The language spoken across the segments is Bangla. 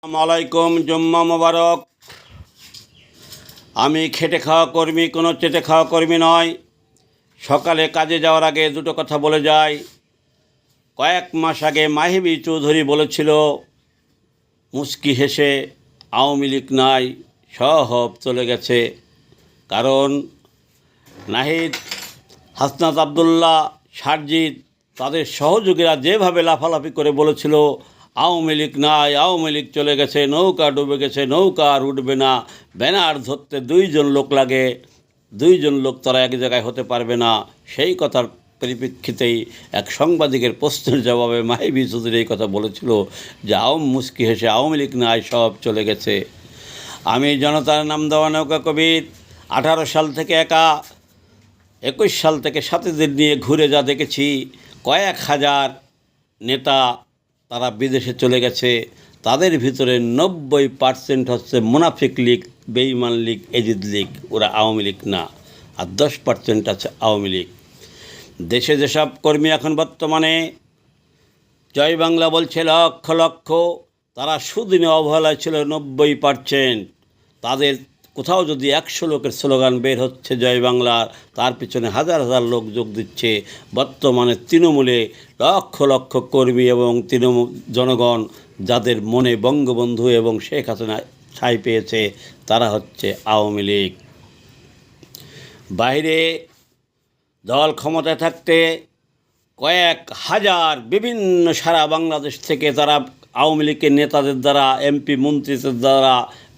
আসসালামাইকুম, জুম্মা মোবারক। আমি খেটে খাওয়া কর্মী, কোনো চেটে খাওয়া কর্মী নয়। সকালে কাজে যাওয়ার আগে দুটো কথা বলে যাই। কয়েক মাস আগে মাহিবী চৌধুরী বলেছিল মুচকি হেসে, আওয়ামী লীগ নাই, সব চলে গেছে। কারণ নাহিদ, হাসনাত আবদুল্লাহ, সারজিৎ তাদের সহযোগীরা যেভাবে লাফালাফি করে বলেছিল আওয়ামী লীগ নাই, আওয়ামী লীগ চলে গেছে, নৌকা ডুবে গেছে, নৌকা আর উঠবে না, ব্যানার ধরতে দুইজন লোক লাগে, দুইজন লোক তারা এক জায়গায় হতে পারবে না, সেই কথার পরিপ্রেক্ষিতেই এক সাংবাদিকের প্রশ্নের জবাবে মাহিবী চৌধুরী এই কথা বলেছিল যে মুচকি হেসে আওয়ামী লীগ নাই, সব চলে গেছে। আমি জনতার নাম দেওয়া নৌকা কবির 18 সাল থেকে একা, 21 সাল থেকে সাথীদের নিয়ে ঘুরে যা দেখেছি, কয়েক হাজার নেতা তারা বিদেশে চলে গেছে। তাদের ভিতরে 90% হচ্ছে মুনাফিক লীগ, বেঈমান লীগ, এজিদ লীগ, ওরা আওয়ামী লীগ না। আর 10% আছে আওয়ামী লীগ। দেশে যেসব কর্মী এখন বর্তমানে জয় বাংলা বলছে লক্ষ লক্ষ, তারা সুদিনে অবহেলায় ছিল 90%। তাদের কোথাও যদি 100 লোকের স্লোগান বের হচ্ছে জয় বাংলার, তার পিছনে হাজার হাজার লোক যোগ দিচ্ছে। বর্তমানে তৃণমূলে লক্ষ লক্ষ কর্মী এবং তৃণমূল জনগণ যাদের মনে বঙ্গবন্ধু এবং শেখ হাসিনা ঠাঁই পেয়েছে, তারা হচ্ছে আওয়ামী লীগ। বাইরে দল ক্ষমতায় থাকতে কয়েক হাজার বিভিন্ন সারা বাংলাদেশ থেকে তারা আওয়ামী লীগের নেতাদের দ্বারা, এমপি মন্ত্রীদের দ্বারা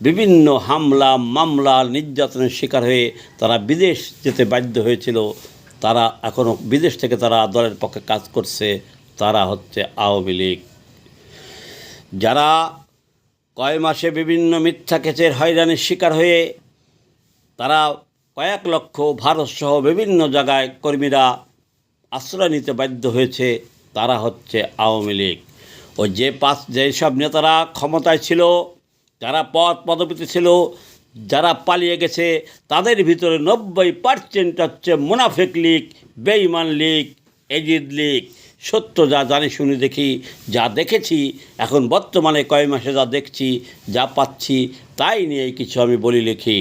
বিভিন্ন হামলা মামলা নির্যাতনের শিকার হয়ে তারা বিদেশ যেতে বাধ্য হয়েছিল। তারা এখনও বিদেশ থেকে তারা দলের পক্ষে কাজ করছে, তারা হচ্ছে আওয়ামী লীগ। যারা কয় মাসে বিভিন্ন মিথ্যা কেসের হয়রানির শিকার হয়ে তারা কয়েক লক্ষ ভারতসহ বিভিন্ন জায়গায় কর্মীরা আশ্রয় নিতে বাধ্য হয়েছে, তারা হচ্ছে আওয়ামী লীগ। ও যেসব নেতারা ক্ষমতায় ছিল, যারা পদবিতে ছিল, যারা পালিয়ে গেছে, তাদের ভিতরে 90% হচ্ছে মুনাফিক লীগ, বেঈমান লীগ, এজিদ লীগ। সত্য যা জানি শুনি দেখি, যা দেখেছি এখন বর্তমানে কয় মাসে যা দেখছি, যা পাচ্ছি, তাই নিয়ে কিছু আমি বলি লিখি।